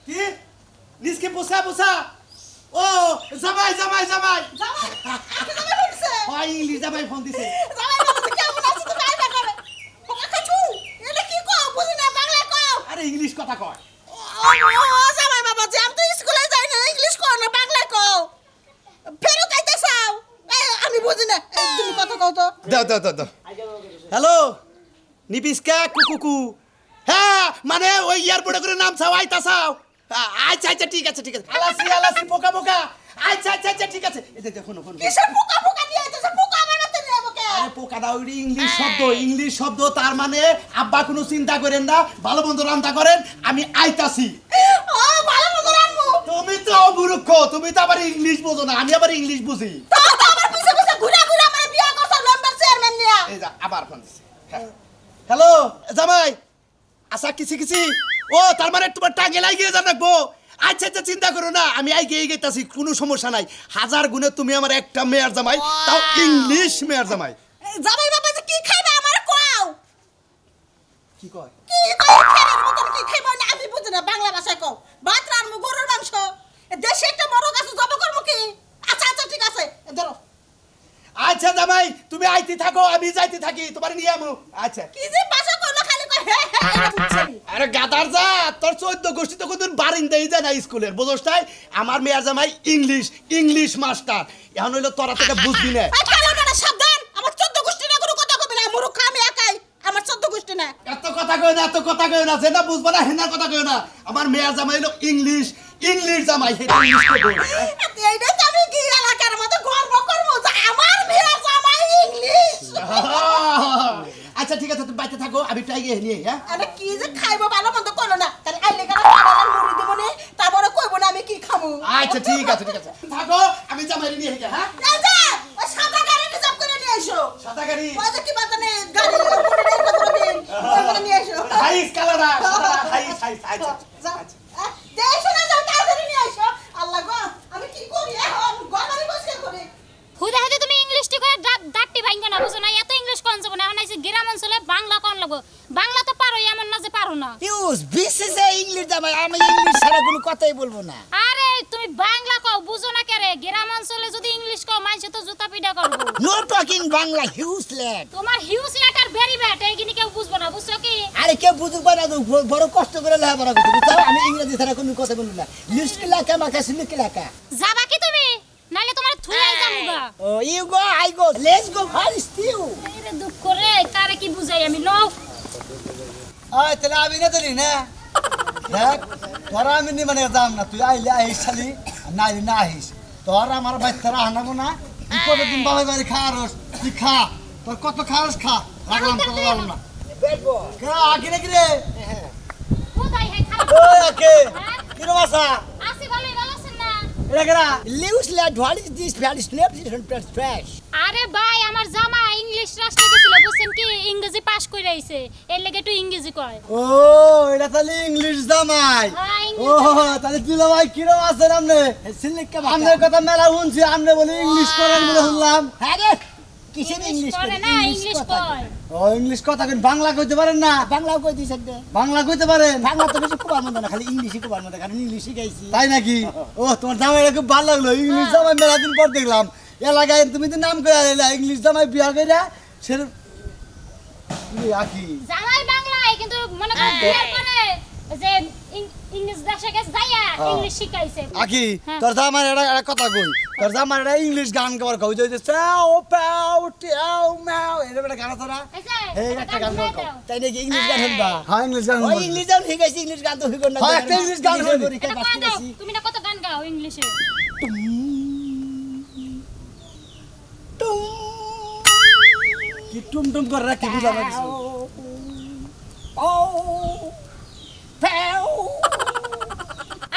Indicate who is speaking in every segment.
Speaker 1: কি নিসকে পোষা পোষা ও জামাই জামাই জামাই হয় ইংলিশ জামাই ফোন দিছে আরে ইংলিশ কথা কয় দাও দাও দাও দাও হ্যালো নিবিস্কা কুকুকু হ্যাঁ মানে ওই এয়ারপোর্টে করে নাম চাও আইতা চাও আচ্ছা আচ্ছা ঠিক আছে ঠিক আছে আলাসি আলাসি পোকা পোকা আচ্ছা আচ্ছা আচ্ছা ঠিক আছে এই দেখো ফোন আরে পোকা দাও ইংলিশ শব্দ তার মানে আব্বা কোনো চিন্তা করেন না ভালো মন্দ রান্না করেন আমি আইতাছি তুমি তো অমূর্খ তুমি তো আবার ইংলিশ বোঝো না আমি আবার ইংলিশ বুঝি এই যা আবার ফোন দিছি হ্যালো জামাই আচ্ছা কিছি ও তার মানে তোমার টাঙ্গে লাগিয়ে যান রাখবো আচ্ছা আচ্ছা চিন্তা করো না আমি এগিয়ে গেতাছি কোনো সমস্যা নাই হাজার গুণে তুমি আমার একটা মেয়ার জামাই তাও ইংলিশ মেয়ার জামাই
Speaker 2: জামাই বাবা যে কি খাইবে আমারে কও
Speaker 1: কি কয়
Speaker 2: খেলার মতন কি খাইবে না আমি বুঝি না বাংলা ভাষায় কও ভাত রান্না গরুর মাংস দেশে একটা বড় গাছ জব করব কি আচ্ছা আচ্ছা ঠিক আছে ধরো
Speaker 1: আচ্ছা জামাই তুমি আইতে থাকো আমি যাইতে থাকি তোমার নিয়ে আমু আচ্ছা
Speaker 2: কি যে ভাষা কইলো খালি কই হে হে
Speaker 1: আরে গাদার যা তোর 14 গোষ্ঠী তো কোনদিন বারিন্দাই যায় না স্কুলের বুঝছস তাই আমার মেয়ার জামাই ইংলিশ মাস্টার এখন হইলো তোরা থেকে বুঝবি না
Speaker 2: কালো না সাবধান আমার 14 গোষ্ঠী না কোনো কথা কইবে না মূর্খ আমি একাই আমার 14 গোষ্ঠী না
Speaker 1: এত কথা কই না যেটা বুঝবা না হেনা কথা কই না আমার মেয়ার জামাই হলো ইংলিশ জামাই হেটা ইংলিশ কই
Speaker 2: এইটা তো আমি কি এলাকার মতো গর্ব করব যে আমার মেয়ের জামাই ইংলিশ
Speaker 1: আচ্ছা ঠিক আছে তুমি বাইতে থাকো আমি টাই গিয়ে নিয়ে হ্যাঁ
Speaker 2: আরে কি যে খাইবো ভালো মন্দ কইলো না তাহলে আইলে কারা খাবার মুড়ি দিব না তারপরে কইবো না আমি কি খাবো
Speaker 1: আচ্ছা ঠিক আছে থাকো আমি জামাই নিয়ে গে হ্যাঁ
Speaker 2: রাজা ওই সাদা গাড়ি রিজার্ভ করে নিয়ে আইসো
Speaker 1: সাদা গাড়ি
Speaker 2: ওই যে কি বাতানে গাড়ি মুড়ি নেই কত দিন ওইটা নিয়ে আইসো
Speaker 1: হাইস কালারা হাইস আচ্ছা
Speaker 2: দেশে না যাও তাড়াতাড়ি নিয়ে আইসো আল্লাহ গো আমি কি করি এখন গলারি বসে করি
Speaker 3: হুদা হুদা তুমি ইংলিশটি করে দাঁতটি ভাঙা না বুঝো না এত ইংলিশ কোন যাবো না এখন আইছে গ্রাম অঞ্চলে বাংলা কোন লাগো বাংলা তো পারো এমন না যে পারো না
Speaker 4: ইউজ বিশেষে ইংলিশ জামাই আমি ইংলিশ ছাড়া কোনো কথাই বলবো না
Speaker 3: আরে তুমি বাংলা কও বুঝো না কেরে গ্রাম অঞ্চলে যদি ইংলিশ কও মানুষে তো জুতা পিটা করবো
Speaker 4: নো টকিং বাংলা হিউজলেট
Speaker 3: তোমার হিউজ লেটার ভেরি ব্যাড এইগিনি কেউ বুঝবো না বুঝছো কি
Speaker 4: আরে কেউ বুঝুক না তো বড় কষ্ট করে লেখাপড়া করতে বুঝছো আমি ইংরেজি ছাড়া কোনো কথা বলবো না লিস্ট লেখা মাখা সিলিক লেখা
Speaker 3: যাবা কি তুমি নালে তোমার থুয়াই যামুগা
Speaker 4: ও you go I go let's go first you
Speaker 3: আরে দুঃখ রে কারে কি বুঝাই আমি লও
Speaker 5: আয় তাহলে আমি না জানি না দেখ তোরা আমি নি মানে যাম না তুই আইলে আইস খালি না আইলে না আহিস তোর আমার বাচ্চারা আনাবো না তুই কতদিন বাবা বাড়ি খাওয়ারস তুই খা তোর কত খাওয়াস খা রাখলাম তোর বললাম না আগে নাকি রে
Speaker 3: কোথায় হে খারাপ
Speaker 5: ওই আগে কিরম আসা
Speaker 3: আসি ভালোই ভালো আছেন না
Speaker 5: এটা কেনা
Speaker 4: লিউজলেট what is this very snap trash
Speaker 3: আরে ভাই আমার জামা ইংলিশ রাষ্ট্রে গেছিল বুঝছেন কি ইংরেজি পাস করে আইছে এর লাগি একটু ইংরেজি কয়
Speaker 5: ও এটা তাহলে ইংলিশ জামাই
Speaker 3: হ্যাঁ,
Speaker 5: ও তাহলে তুই ভাই কিরম আছেন আপনি
Speaker 4: সিলিক কা
Speaker 5: আপনার কথা মেলা শুনছি আপনি বলে ইংলিশ করেন বলে শুনলাম
Speaker 4: আরে কিসের ইংলিশ
Speaker 3: করে না ইংলিশ কয়
Speaker 5: ও ইংলিশ কথা কেন বাংলা কইতে পারেন না
Speaker 4: বাংলাও কই দিছেন দে
Speaker 5: বাংলা কইতে পারেন
Speaker 4: বাংলা তো বেশি খুব মন্দ না খালি ইংলিশই খুব মন্দ কারণ ইংলিশই গাইছি
Speaker 5: তাই নাকি ও তোমার জামাইটা খুব ভালো লাগলো ইংলিশ জামাই মেলা দিন পর দেখলাম এলাকায় তুমি তো নাম করে আইলা ইংলিশ জামাই বিয়া কইরা সে আকি
Speaker 3: জামাই বাংলায় কিন্তু মনে করেন বিয়ার পরে যে ইংলিশ দেশে গেছে যাইয়া ইংলিশ শিখাইছে
Speaker 5: আকি
Speaker 3: হ্যাঁ।
Speaker 5: তোর জামাই একটা কথা কই তোর জামাই একটা ইংলিশ গান গাওয়ার কই যে চাও পাও টিও মাও এরকম একটা গান আছে না এই একটা গান গাও
Speaker 4: তাই নাকি ইংলিশ গান শুনবা
Speaker 5: হ্যাঁ ইংলিশ গান
Speaker 4: ওই ইংলিশ গান ঠিক আছে ইংলিশ গান তো ঠিক না
Speaker 5: হ্যাঁ, একটা ইংলিশ গান শুনবি।
Speaker 4: পরীক্ষা পাস করেছি
Speaker 3: তুমি না কত গান গাও ইংলিশে
Speaker 5: কি টুম টুম করে রাখি বুঝা না কিছু
Speaker 4: ও পাও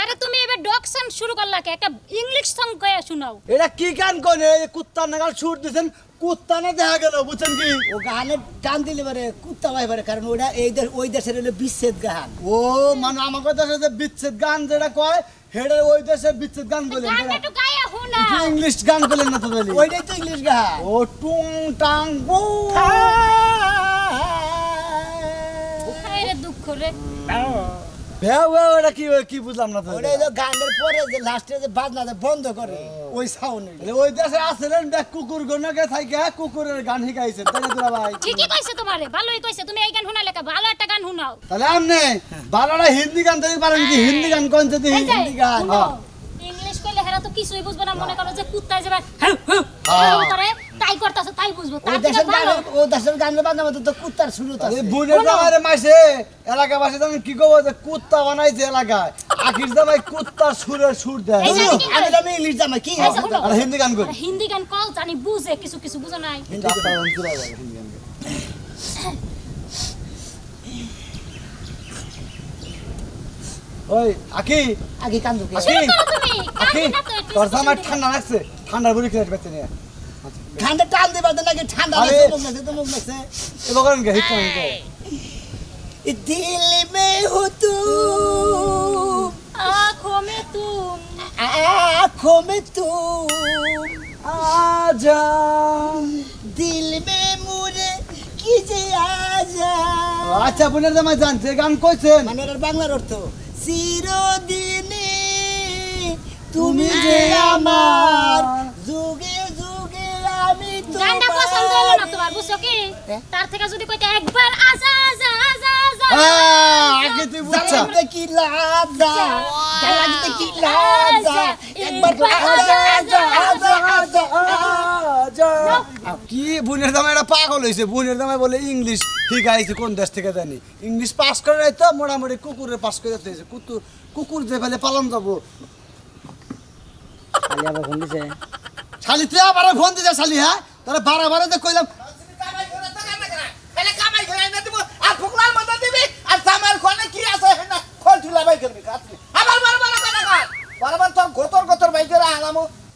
Speaker 3: আরে তুমি এবার ডকশন শুরু করলা কে একটা ইংলিশ সং কয়ে শোনাও
Speaker 5: এটা কি গান কোনে কুত্তা নাগাল সুর দিছেন কুত্তা না দেখা গেল বুঝছেন কি
Speaker 4: ও গানে টান দিলে পারে কুত্তা ভাই পারে কারণ ওটা ওই দেশের হলো বিচ্ছেদ গান
Speaker 5: ও মানে আমাকে দেশে যে বিচ্ছেদ গান যেটা কয় হেডে ওই দেশে বিচ্ছেদ গান বলেন
Speaker 3: গানটা একটু গায়া শোনা
Speaker 5: ইংলিশ গান বলেন না তো বলি
Speaker 4: ওইটাই তো ইংলিশ গান
Speaker 5: ও টুং টাং বু
Speaker 3: আরে দুঃখ রে
Speaker 5: বেয়া বেয়া ওটা কি বুঝলাম না তো
Speaker 4: ওটা হলো গানের পরে যে লাস্টে যে বাজনাটা বন্ধ করে ওই সাউন্ড
Speaker 5: ওই দেশে আসলেন দেখ কুকুর গণকে থাকে কুকুরের গান শিখাইছেন তাই না তোরা ভাই
Speaker 3: ঠিকই কইছে তোমারে ভালোই কইছে তুমি এই গান শোনা লেখা ভালো একটা গান শোনাও
Speaker 5: তাহলে আমনে বালাটা হিন্দি গান তৈরি পারেন কি হিন্দি গান কোন যদি
Speaker 3: এই যে,
Speaker 5: হিন্দি গান
Speaker 3: শুনো, ইংলিশ কইলে হেরা তো কিছুই বুঝবে না মনে করো যে কুত্তায় যাবে এরকম করে তাই করতেছে তাই বুঝবো
Speaker 4: ও
Speaker 3: তার থেকে
Speaker 4: দেশের গান
Speaker 3: ভালো
Speaker 4: ও দেশের গানের বাজনা মতো তো কুত্তার শুরু তো
Speaker 5: এই বুনের জামাইরে মাইছে এলাকাবাসী তুমি কি কব যে কুত্তা বানাইছে এলাকায় আখির জামাই কুত্তার সুরের সুর দেয়
Speaker 3: এই যে,
Speaker 4: আমি ইংলিশ জামা কি
Speaker 3: এই যে, শুনো,
Speaker 5: আর হিন্দি গান করি
Speaker 3: হিন্দি গান কল জানি বুঝে কিছু কিছু বুঝো নাই
Speaker 5: ডাক্তার গান চলে যাবে হিন্দি গান করে। ওই আখি
Speaker 4: আগে কান্দু কে
Speaker 5: আখি
Speaker 3: শুরু করো তুমি
Speaker 5: আখি
Speaker 3: কান্দি না তো, একটু
Speaker 5: তোর জামাই
Speaker 3: discussion
Speaker 5: ঠান্ডা লাগছে ঠান্ডার বুড়ি খেয়ে বেঁচে নিয়ে
Speaker 4: ঠান্ডা টান দিবার তো নাকি ঠান্ডা
Speaker 5: আরে।
Speaker 4: লাগছে তো মুখ লাগছে
Speaker 5: এবার করেন কে হিট করেন কে
Speaker 4: दिल में हो तू
Speaker 3: आँखों में तुम
Speaker 4: आँखों में तू
Speaker 5: आजा
Speaker 4: दिल में मुझे कीजे आजा
Speaker 5: আচ্ছা বোনের জামাই জানছে গান কইছেন
Speaker 4: মানে এর বাংলার অর্থ চিরদিনে তুমি যে আমার যুগে যুগে আমি
Speaker 3: গানটা পছন্দ হলো না
Speaker 4: তোমার
Speaker 3: তোমার বুঝছো কি
Speaker 4: হ্যাঁ?
Speaker 3: তার থেকে যদি কইতে একবার আজা আজা আজা আজা
Speaker 5: আগে তুই বুঝছা
Speaker 4: জালাতে কি লাজা জালাতে কি লাজা একবার আজা আজা আজা আজা
Speaker 5: কি বোনের জামাই এটা পাগল হয়েছে বোনের জামাই বলে ইংলিশ শিখাইছে কোন দেশ থেকে জানি ইংলিশ পাস করে নাই তো মোটামুটি কুকুরের পাস করে দিয়েছে কুকুর যে ফেলে পালন যাবো
Speaker 4: খালি আবার ফোন দিছে
Speaker 5: শালি তুই আবার ফোন দিতে শালি হ্যাঁ তাহলে বারে বারে তো কইলাম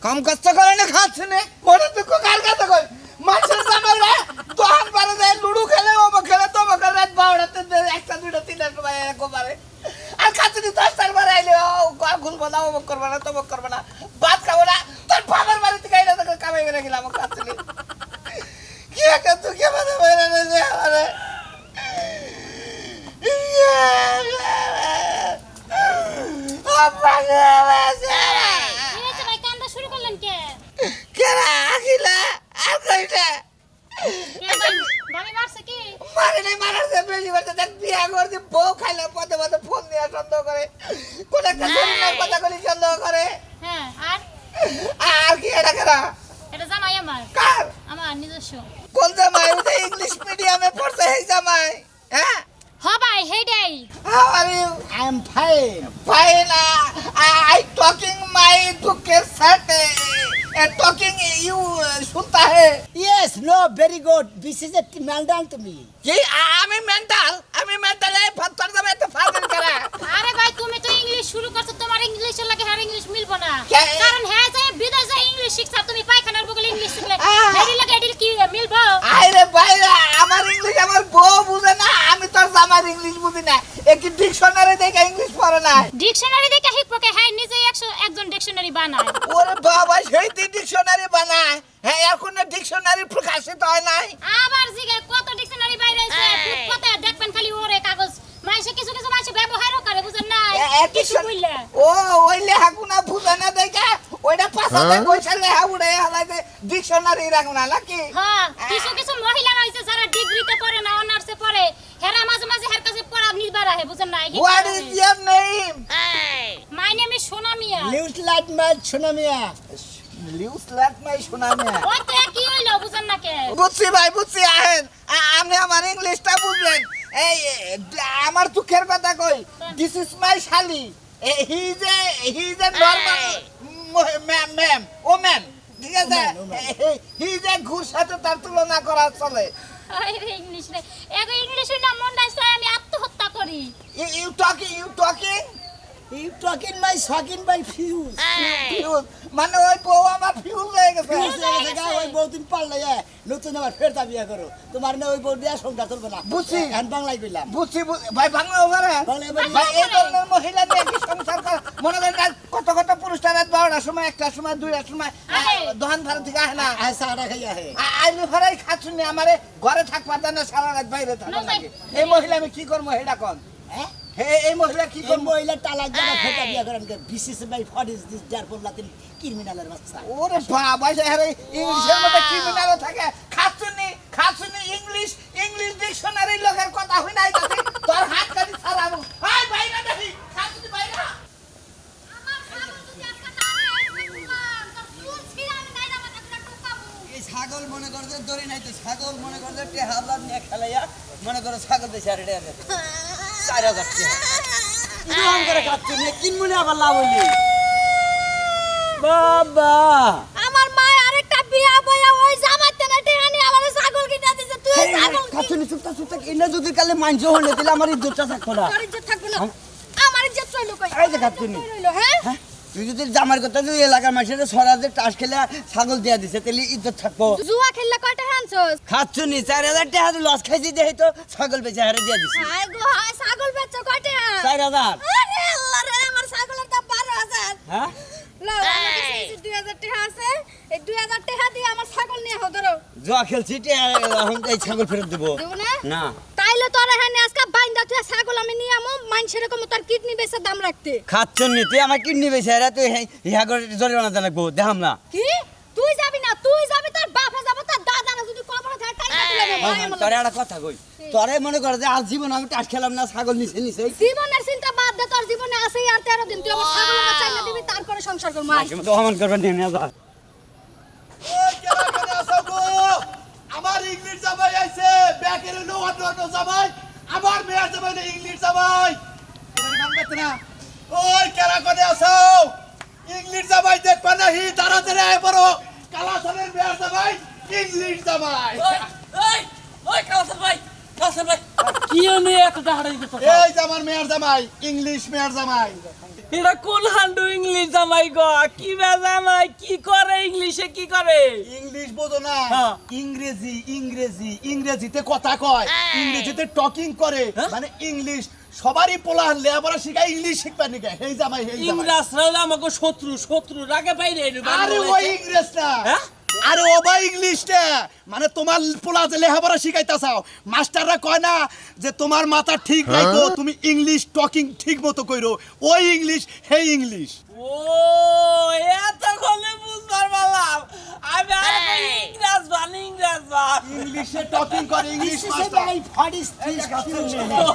Speaker 1: কম কষ্ট করে না খাচ্ছে নে মনে দুঃখ কার কাছে কই মাছের জামাই রে দোহান পারে যায় লুডু খেলে ও খেলে তো খেলে রাত 12টাতে একটা দুইটা তিনটা সময় এরকম পারে আর খাচ্ছে নি 10টার বার আইলে ও ঘর খুলবো না ও করবো না তো করবো না ভাত খাবো না তোর বাবার বাড়ি থেকে আইলে তোকে কামাই করে গেলাম খাচ্ছে নি কি একটা তুই কে বাদে বাইরে না যে আরে আপা
Speaker 3: কি হয়েছে ভাই কান্দা শুরু করলেন কে
Speaker 1: কেরা আখিলা আর কইটা
Speaker 3: কে ভাই ভাবি মারছে কি
Speaker 1: মারে নাই মারার যে বেশি করতে দেখ বিয়া করতে বউ খাইলে পদে পদে ফোন দিয়ে সন্দেহ করে কোন একটা শরীরের কথা কলি সন্দেহ করে
Speaker 3: হ্যাঁ আর
Speaker 1: আর কি এটা কেরা
Speaker 3: এটা জামাই আমার
Speaker 1: কার
Speaker 3: আমার নিজস্ব
Speaker 1: কোন জামাই ওটা ইংলিশ মিডিয়ামে পড়ছে এই জামাই হ্যাঁ
Speaker 3: হ ভাই হেডাই
Speaker 1: how are you
Speaker 4: I am fine
Speaker 1: fine I talking my দুঃখের সাথে টকিং ইউ শুনতা হে
Speaker 4: Yes, no, very good. This is a meltdown to me.
Speaker 1: কি আমি মেন্টাল এই ফাত্তার যাবে তো ফাজিল করা
Speaker 3: আরে ভাই তুমি তো ইংলিশ শুরু করছো তোমার ইংলিশের লাগে আর ইংলিশ মিলবো না
Speaker 1: কে-
Speaker 3: কারণ হ্যাঁ যে বিদেশ যায় ইংলিশ শিখছা তুমি পায়খানার বগলে ইংলিশ শিখলে
Speaker 1: আহ।
Speaker 3: এডির লাগে এডির কি মিলবো
Speaker 1: আরে ভাইরা আমার ইংলিশ আমার বউ বুঝে না আমি তোর জামার ইংলিশ বুঝি না একই ডিকশনারি দেখে ইংলিশ পড়ে না
Speaker 3: ডিকশনারি দেখে হিপকে হ্যাঁ নিজেই একজন ডিকশনারি বানায়
Speaker 1: ওরে বাবা সেই ডিকশনারি বানায় হ্যাঁ এখন ডিকশনারি প্রকাশিত হয় নাই
Speaker 3: আবার জিগে কত ডিকশনারি বাইরে আছে কত দেখবেন খালি ওরে কাগজ মাইসে কিছু কিছু মাইসে ব্যবহারও করে বুঝেন না কিছু বললে
Speaker 1: ও ওই লেখাগুনা বুঝে না দেখে ওইটা পাশাতে কইছে লেখা উড়ে হালাইতে ডিকশনারি রাখো না নাকি
Speaker 3: হ্যাঁ কিছু কিছু মহিলা রয়েছে যারা ডিগ্রিতে পড়ে না অনার্সে পড়ে হেরা মাঝে মাঝে হের কাছে পড়া নিবার আহে বুঝেন না
Speaker 1: what is your name
Speaker 3: my name is সোনা মিয়া
Speaker 4: Lives like my Shonamia.
Speaker 1: লিউস লাট মাই শোনা না
Speaker 3: ওই তো কি হইলো বুঝেন না কে
Speaker 1: বুঝছি ভাই বুঝছি আহেন আপনি আমার ইংলিশটা বুঝলেন এই আমার দুঃখের কথা কই দিস ইজ মাই শালি he is a normal ma'am ও ম্যাম ঠিক আছে হি ইজ এ ঘুর সাথে তার তুলনা করা চলে
Speaker 3: আরে ইংলিশ রে এগো ইংলিশ না মন নাই আমি আত্মহত্যা করি
Speaker 1: you talking
Speaker 4: You talking my sucking my fuse.
Speaker 1: Fuse মানে ওই বউ আমার ফিউজ হয়ে গেছে
Speaker 4: Fuse হয়ে গেছে গা, ওই বহুদিন পাল্লা যায় নতুন আবার ফের তা বিয়া করো তোমার না ওই বউ দিয়া সংসার চলবে না
Speaker 1: বুঝছি।
Speaker 4: এখন বাংলায় কইলাম
Speaker 1: বুঝছি ভাই বাংলা ওভারে
Speaker 4: বাংলা এবার
Speaker 1: ভাই এই ধরনের মহিলা দিয়ে কি সংসার করা মনে করেন কত কত পুরুষটা রাত 12টার সময় 1টার সময় 2টার সময় দোকান ভাড়া থেকে আহে না
Speaker 4: আয় সাড়া খাইয়া হে
Speaker 1: আইনি ভরাই খাচ্ছুনি আমারে ঘরে থাকবার দেন না সারা রাত বাইরে থাকা
Speaker 3: No,
Speaker 1: লাগে এই মহিলা আমি কি করবো হেডা কোন
Speaker 4: হ্যাঁ
Speaker 5: এই মহিলা কি
Speaker 4: এই
Speaker 5: করবো?
Speaker 4: মহিলা তালাক যারা ফেটা বিয়া করেন বিসিস ভাই হোয়াট ইজ দিস দেয়ারফর লাতিন ক্রিমিনালের বাচ্চা
Speaker 5: ওরে বাবা আরে ইংলিশের মধ্যে ক্রিমিনাল থাকে খাসুনি ইংলিশ ডিকশনারি লোকের কথা হই নাই তাতে তোর হাত কাটি ছাড়াবো আই বাইরে দেখি খাসুনি বাইরে
Speaker 3: আমার ছাগল যদি আজকে না হয় তোর চুল ছিঁড়ে আমি গাইরা মাথা করে টোকাবো।
Speaker 5: এই ছাগল মনে করে যে দড়ি নাই তো ছাগল মনে করে যে টেহাবলা নিয়ে খেলাইয়া মনে করে ছাগল দেশে আর এটা 4000 টাকা ইমান করে খাচ্ছি কিন মনে আবার লাভ হইলি বাবা
Speaker 3: আমার মা আরেকটা বিয়া বইয়া ওই জামাতে না টেহানি আমার ছাগল কিনা দিছে তুই ছাগল
Speaker 5: খাচ্ছি চুপটা এনে যদি কালে মানছ হলে দিলে আমার ইজ্জতটা থাকতো না
Speaker 3: তোর ইজ্জত থাকবে না আমার ইজ্জত রইলো কই
Speaker 5: এই যে খাচ্ছি
Speaker 3: রইলো হ্যাঁ
Speaker 5: হ্যাঁ তুই যদি জামার কথা যদি এলাকার মানুষের সরাজে টাস খেলে ছাগল দিয়া দিছে তাহলে ইজ্জত থাকবো
Speaker 3: জুয়া খেললে কয়টা হানছস
Speaker 5: খাচ্ছ নি 4000 টাকা লস খাইছি দেখি তো ছাগল বেচে হারে দিয়া দিছি
Speaker 3: হায় গো হায় ছাগল বেচছো কয়টা
Speaker 5: 4000
Speaker 3: আরে আল্লাহ রে আমার ছাগলের দাম 12000
Speaker 5: হ্যাঁ
Speaker 3: লাও আমার কাছে 2000 টাকা আছে এই 2000 টাকা দিয়ে আমার ছাগল নিয়ে হো ধরো
Speaker 5: জুয়া খেলছি এখন এই ছাগল ফেরত দেবো
Speaker 3: দেব না
Speaker 5: না
Speaker 3: তাইলে তোর এখানে আজকে বাইন্দা তুই ছাগল আমি নিয়ে আমু মানুষের রকম তোর কিডনি বেচে দাম রাখতে
Speaker 5: খাচ্ছ নি তুই আমার কিডনি বেচে হারে তুই ইহা করে জরিমানা জানাবো দেখাম না
Speaker 3: কি তুই যাবি না তুই যাবি তোর বাপে যাবে তোর দাদা না যদি কবরে থাকে তাই তুই
Speaker 5: তোরে একটা কথা কই তোরে মনে করে যে আজ জীবন আমি টাস খেলাম না ছাগল নিছে
Speaker 3: জীবনের চিন্তা বাদ দে তোর জীবনে আছে আর 13 দিন তুই আমার ছাগল বাচ্চা না দিবি তারপরে সংসার করব
Speaker 5: তো অমান করবেন নিয়ে যা
Speaker 1: ওই কেরা করে আছো গো? আমার ইংলিশ জামাই আইছে ব্যাকের নো অন্য জামাই আমার মেয়ের জামাই না ইংলিশ জামাই এবারে মানবে না ওই কেরা করে আছো ইংলিশ জামাই দেখবা নাহি তাড়াতাড়ি আয় পড়ো কালাসনের মেয়ের জামাই ইংলিশ জামাই
Speaker 6: কি আমি এতটা হারাই গেছো
Speaker 1: এই যে আমার মেয়ের জামাই ইংলিশ মেয়ের জামাই
Speaker 6: এটা কোন হান্ডু ইংলিশ জামাই গো কি বে জামাই কি করে ইংলিশে কি করে
Speaker 1: ইংলিশ বোঝো না
Speaker 6: হ্যাঁ।
Speaker 1: ইংরেজিতে কথা কয় ইংরেজিতে টকিং করে মানে ইংলিশ সবারই পোলা লেখাপড়া শিখায় ইংলিশ শিখবা নিকে হেই জামাই
Speaker 6: ইংরেজরা হলো আমাকে শত্রু রাগে বাইরে
Speaker 1: আরে ওই ইংরেজ না
Speaker 6: হ্যাঁ?
Speaker 1: আরে ও ভাই ইংলিশটা মানে তোমার পোলা যে লেখাপড়া শিখাইতা চাও মাস্টাররা কয় না যে তোমার মাথা ঠিক রাখো তুমি ইংলিশ টকিং ঠিক মতো কইরো ওই ইংলিশ হেই ইংলিশ
Speaker 6: ও এত কলে বুঝবার পারলাম আমি আর ইংরেজ বান
Speaker 1: ইংলিশে টকিং করে ইংলিশ
Speaker 4: বিসিস
Speaker 1: মাস্টার
Speaker 4: ভাই হোয়াট ইজ দিস ক্রিমিনাল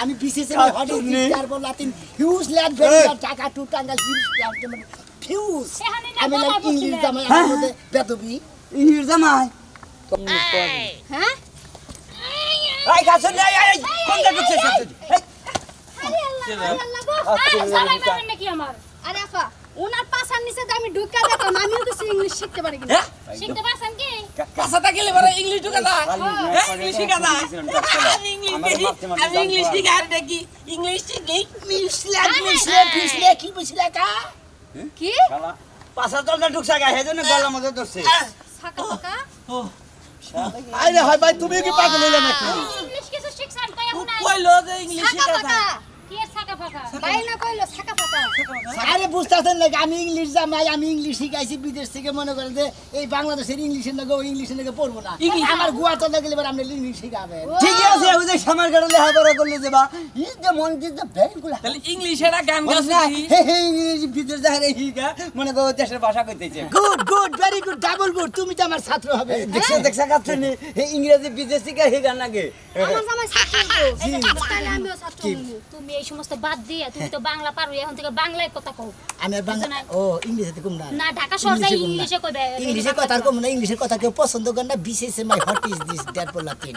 Speaker 4: আমি বিসিস ভাই what is this therefore Latin huge land very টাকা টু টাঙ্গাল ফিউজ আমি লাইক ইংলিশ জামাই আমার মধ্যে বেদবি
Speaker 5: ইংলিশ জামাই
Speaker 3: হ্যাঁ
Speaker 5: এই খাচ্ছ নি এই কোনটা ঢুকছে
Speaker 3: আরে আল্লাহ গো আরে সবাই মারবেন নাকি আমার আরে আফা ওনার পাছার নিচে তো আমি ঢুকা দেখলাম আমিও কিছু ইংলিশ শিখতে পারি কিনা শিখতে পারছেন কি
Speaker 6: কাছাটা গেলে বড় ইংলিশ ঢুকা যায় ইংলিশ শিখা যায় আমি ইংলিশ শিখা আর দেখি ইংলিশ শিখি
Speaker 4: মিশলে কি বুঝলে কা
Speaker 3: কি
Speaker 5: পাঁচা তলটা ঢুকছে গা হেজনে গলার মধ্যে ধরছে
Speaker 3: ছাকা ফাকা
Speaker 1: আরে হয় ভাই তুমি কি পাগল হইলে নাকি
Speaker 3: ইংলিশ কিছু শিখছেন কই এখন নাই
Speaker 6: কইলো যে ইংলিশ
Speaker 3: ছাকা
Speaker 6: শিখা
Speaker 3: ফাকা
Speaker 6: যায়
Speaker 3: কি এর ছাকা ফাকা ভাই না কইলো ছাকা ফাকা
Speaker 4: আরে বুঝতেছেন না আমি ইংলিশ জামাই আমি ইংলিশ শিখাইছি বিদেশ থেকে মনে করেন যে এই বাংলাদেশের ইংলিশের নাকি ওই ইংলিশের নাকি পড়বো না আমার গুয়া তো গেলে এবার আপনি ইংলিশ শিখাবেন
Speaker 5: ঠিক আছে ওই যে সামার গাড়ি লেখাপড়া করলে যাবা ইজ দ্য মন ইজ দ্য ভেরি গুড
Speaker 6: তাহলে ইংলিশের গান গাছে
Speaker 5: ইংরেজি ভিতর যাহারে হিগা মনে করো দেশের ভাষা কইতেছে
Speaker 4: good very good double good তুমি তো আমার ছাত্র হবে
Speaker 5: দেখছ কাছে নি ইংরেজি বিদেশি কা হিগা নাগে
Speaker 3: আমার জামাই ছাত্র তাহলে আমিও ছাত্র তুমি এই সমস্ত বাদ দিয়ে তুমি তো বাংলা পারো এখন থেকে বাংলায় কথা কও
Speaker 4: আমি আর বাংলা ও ইংলিশে কম না
Speaker 3: না ঢাকা শহর যাই ইংলিশে কইবে
Speaker 4: ইংলিশে কথা কম না ইংলিশের কথা কেউ পছন্দ করে না বিশেষ my what is this that for Latin